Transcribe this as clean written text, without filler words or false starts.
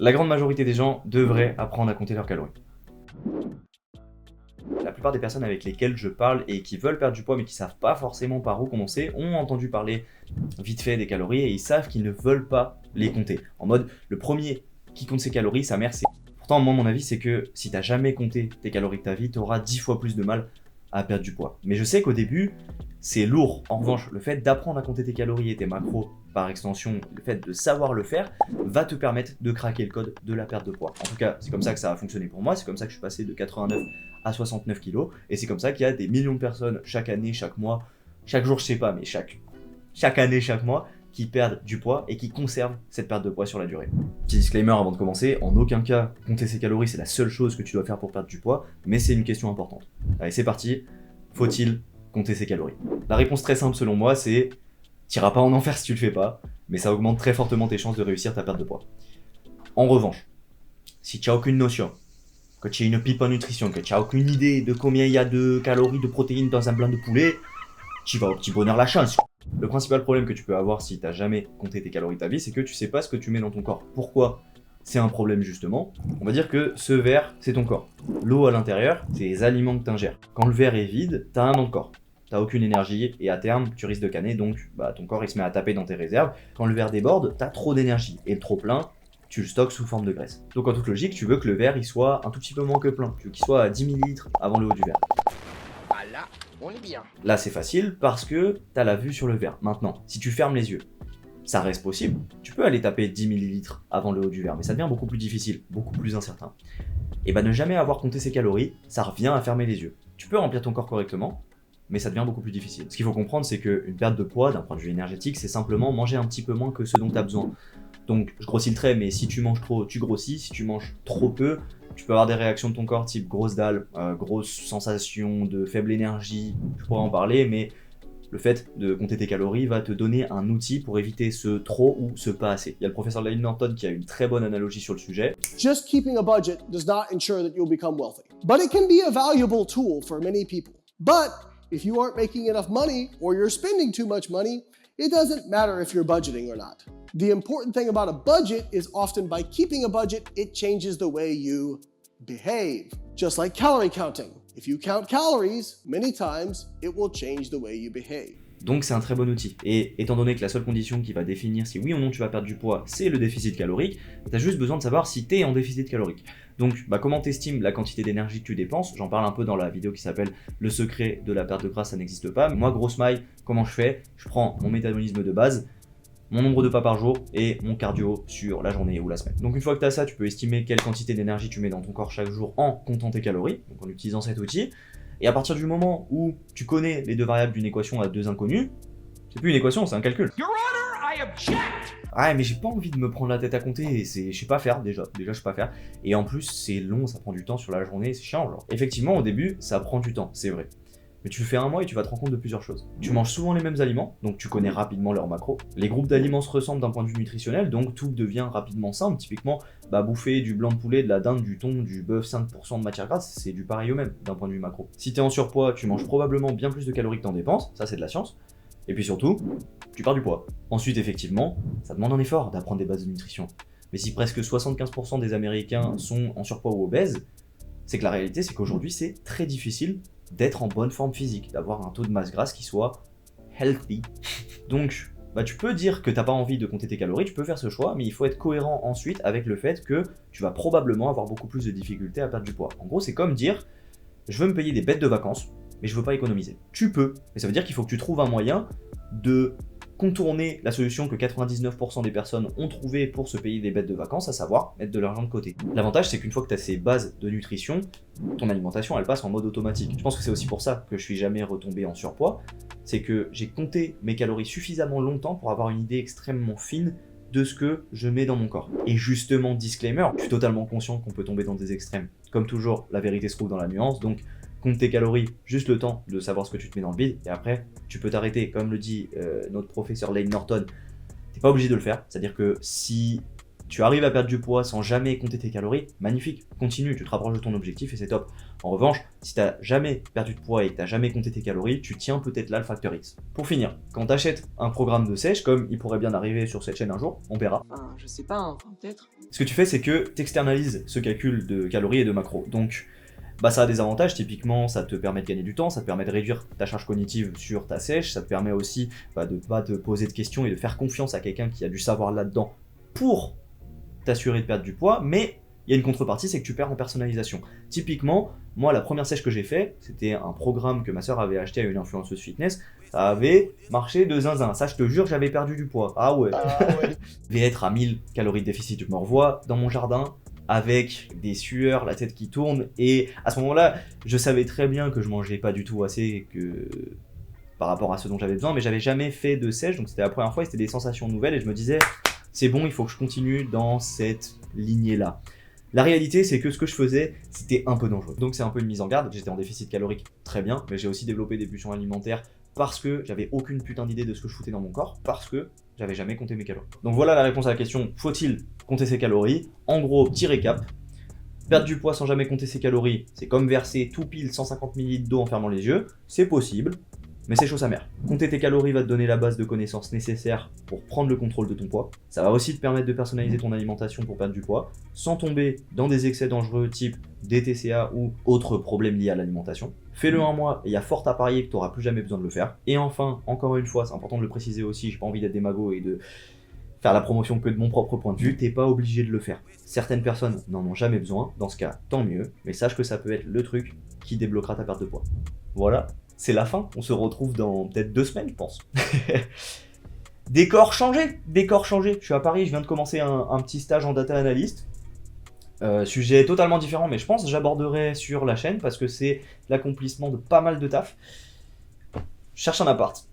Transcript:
La grande majorité des gens devraient apprendre à compter leurs calories. La plupart des personnes avec lesquelles je parle et qui veulent perdre du poids mais qui savent pas forcément par où commencer ont entendu parler vite fait des calories et ils savent qu'ils ne veulent pas les compter. En mode, le premier qui compte ses calories, sa mère c'est... Pourtant, moi mon avis c'est que si t'as jamais compté tes calories de ta vie, t'auras 10 fois plus de mal à perdre du poids. Mais je sais qu'au début, c'est lourd. En revanche, le fait d'apprendre à compter tes calories et tes macros, par extension, le fait de savoir le faire, va te permettre de craquer le code de la perte de poids. En tout cas, c'est comme ça que ça a fonctionné pour moi, c'est comme ça que je suis passé de 89 à 69 kilos, et c'est comme ça qu'il y a des millions de personnes chaque année, chaque mois, chaque jour, je sais pas, mais chaque année, chaque mois, qui perdent du poids et qui conservent cette perte de poids sur la durée. Petit disclaimer avant de commencer, en aucun cas, compter ses calories, c'est la seule chose que tu dois faire pour perdre du poids, mais c'est une question importante. Allez, c'est parti, faut-il compter ses calories? La réponse très simple selon moi, c'est t'iras pas en enfer si tu le fais pas, mais ça augmente très fortement tes chances de réussir ta perte de poids. En revanche, si tu n'as aucune notion, que tu es une pipe en nutrition, que tu n'as aucune idée de combien il y a de calories, de protéines dans un blanc de poulet, tu vas au petit bonheur la chance. Le principal problème que tu peux avoir si tu n'as jamais compté tes calories de ta vie, c'est que tu sais pas ce que tu mets dans ton corps. Pourquoi c'est un problème justement? On va dire que ce verre, c'est ton corps. L'eau à l'intérieur, c'est les aliments que tu ingères. Quand le verre est vide, tu as un dans le corps. T'as aucune énergie et à terme tu risques de canner, donc ton corps il se met à taper dans tes réserves. Quand le verre déborde, t'as trop d'énergie et le trop plein, tu le stockes sous forme de graisse. Donc en toute logique, tu veux que le verre il soit un tout petit peu moins que plein, tu veux qu'il soit à 10 ml avant le haut du verre. Ah là, on est bien. Là c'est facile parce que t'as la vue sur le verre. Maintenant, si tu fermes les yeux, ça reste possible, tu peux aller taper 10 ml avant le haut du verre, mais ça devient beaucoup plus difficile, beaucoup plus incertain. Et ne jamais avoir compté ses calories, ça revient à fermer les yeux. Tu peux remplir ton corps correctement, mais ça devient beaucoup plus difficile. Ce qu'il faut comprendre, c'est qu'une perte de poids, d'un point de vue énergétique, c'est simplement manger un petit peu moins que ce dont tu as besoin. Donc, je grossis le trait, mais si tu manges trop, tu grossis. Si tu manges trop peu, tu peux avoir des réactions de ton corps type grosse dalle, grosse sensation de faible énergie, je pourrais en parler, mais le fait de compter tes calories va te donner un outil pour éviter ce trop ou ce pas assez. Il y a le professeur Layne Norton qui a une très bonne analogie sur le sujet. Just keeping a budget does not ensure that you'll become wealthy, but it can be a valuable tool for many people. But if you aren't making enough money or you're spending too much money, it doesn't matter if you're budgeting or not. The important thing about a budget is often by keeping a budget, it changes the way you behave. Just like calorie counting. If you count calories, many times, it will change the way you behave. Donc c'est un très bon outil. Et étant donné que la seule condition qui va définir si oui ou non tu vas perdre du poids, c'est le déficit calorique, tu as juste besoin de savoir si tu es en déficit calorique. Donc comment tu estimes la quantité d'énergie que tu dépenses? J'en parle un peu dans la vidéo qui s'appelle « Le secret de la perte de gras, ça n'existe pas ». Moi, grosse maille, comment je fais? Je prends mon métabolisme de base, mon nombre de pas par jour et mon cardio sur la journée ou la semaine. Donc une fois que tu as ça, tu peux estimer quelle quantité d'énergie tu mets dans ton corps chaque jour en comptant tes calories, donc en utilisant cet outil. Et à partir du moment où tu connais les deux variables d'une équation à deux inconnus, c'est plus une équation, c'est un calcul. Your Honor, I object. Ah mais j'ai pas envie de me prendre la tête à compter, et je sais pas faire déjà je sais pas faire. Et en plus c'est long, ça prend du temps sur la journée, c'est chiant genre. Effectivement au début ça prend du temps, c'est vrai. Mais tu le fais un mois et tu vas te rendre compte de plusieurs choses. Tu manges souvent les mêmes aliments, donc tu connais rapidement leurs macros. Les groupes d'aliments se ressemblent d'un point de vue nutritionnel, donc tout devient rapidement simple. Typiquement, bouffer du blanc de poulet, de la dinde, du thon, du bœuf, 5% de matière grasse, c'est du pareil au même d'un point de vue macro. Si t'es en surpoids, tu manges probablement bien plus de calories que t'en dépenses, ça c'est de la science. Et puis surtout, tu perds du poids. Ensuite, effectivement, ça demande un effort d'apprendre des bases de nutrition. Mais si presque 75% des Américains sont en surpoids ou obèses, c'est que la réalité c'est qu'aujourd'hui c'est très difficile d'être en bonne forme physique, d'avoir un taux de masse grasse qui soit healthy. Donc, tu peux dire que t'as pas envie de compter tes calories, tu peux faire ce choix, mais il faut être cohérent ensuite avec le fait que tu vas probablement avoir beaucoup plus de difficultés à perdre du poids. En gros, c'est comme dire, je veux me payer des bêtes de vacances, mais je veux pas économiser. Tu peux, mais ça veut dire qu'il faut que tu trouves un moyen de contourner la solution que 99% des personnes ont trouvé pour se payer des bêtes de vacances, à savoir mettre de l'argent de côté. L'avantage, c'est qu'une fois que tu as ces bases de nutrition, ton alimentation, elle passe en mode automatique. Je pense que c'est aussi pour ça que je suis jamais retombé en surpoids, c'est que j'ai compté mes calories suffisamment longtemps pour avoir une idée extrêmement fine de ce que je mets dans mon corps. Et justement, disclaimer, je suis totalement conscient qu'on peut tomber dans des extrêmes. Comme toujours, la vérité se trouve dans la nuance, donc compte tes calories, juste le temps de savoir ce que tu te mets dans le bide, et après, tu peux t'arrêter. Comme le dit notre professeur Layne Norton, t'es pas obligé de le faire. C'est-à-dire que si tu arrives à perdre du poids sans jamais compter tes calories, magnifique, continue, tu te rapproches de ton objectif et c'est top. En revanche, si t'as jamais perdu de poids et que t'as jamais compté tes calories, tu tiens peut-être là le facteur X. Pour finir, quand t'achètes un programme de sèche, comme il pourrait bien arriver sur cette chaîne un jour, on verra. Enfin, je sais pas, enfin, peut-être. Ce que tu fais, c'est que tu externalises ce calcul de calories et de macros. Donc, bah, ça a des avantages, typiquement ça te permet de gagner du temps, ça te permet de réduire ta charge cognitive sur ta sèche, ça te permet aussi de ne pas te poser de questions et de faire confiance à quelqu'un qui a du savoir là-dedans pour t'assurer de perdre du poids, mais il y a une contrepartie, c'est que tu perds en personnalisation. Typiquement, moi la première sèche que j'ai fait, c'était un programme que ma soeur avait acheté à une influenceuse fitness, ça avait marché de zinzin, ça je te jure j'avais perdu du poids, ah ouais. Je vais être à 1000 calories de déficit, je me revois dans mon jardin, avec des sueurs, la tête qui tourne, et à ce moment-là, je savais très bien que je mangeais pas du tout assez par rapport à ce dont j'avais besoin, mais j'avais jamais fait de sèche, donc c'était la première fois, et c'était des sensations nouvelles, et je me disais, c'est bon, il faut que je continue dans cette lignée-là. La réalité, c'est que ce que je faisais, c'était un peu dangereux. Donc c'est un peu une mise en garde, j'étais en déficit calorique, très bien, mais j'ai aussi développé des pulsions alimentaires parce que j'avais aucune putain d'idée de ce que je foutais dans mon corps, parce que j'avais jamais compté mes calories. Donc voilà la réponse à la question, faut-il compter ses calories? En gros, petit récap, perdre du poids sans jamais compter ses calories, c'est comme verser tout pile 150 ml d'eau en fermant les yeux, c'est possible, mais c'est chaud sa mère. Compter tes calories va te donner la base de connaissances nécessaires pour prendre le contrôle de ton poids. Ça va aussi te permettre de personnaliser ton alimentation pour perdre du poids, sans tomber dans des excès dangereux type des TCA ou autres problèmes liés à l'alimentation. Fais-le un mois et il y a fort à parier que tu n'auras plus jamais besoin de le faire. Et enfin, encore une fois, c'est important de le préciser aussi, j'ai pas envie d'être démago et de faire la promotion que de mon propre point de vue, t'es pas obligé de le faire. Certaines personnes n'en ont jamais besoin, dans ce cas, tant mieux, mais sache que ça peut être le truc qui débloquera ta perte de poids. Voilà, c'est la fin, on se retrouve dans peut-être 2 semaines, je pense. Décor changé. Je suis à Paris, je viens de commencer un petit stage en data analyst. Sujet totalement différent, mais je pense que j'aborderai sur la chaîne parce que c'est l'accomplissement de pas mal de taf. Je cherche un appart.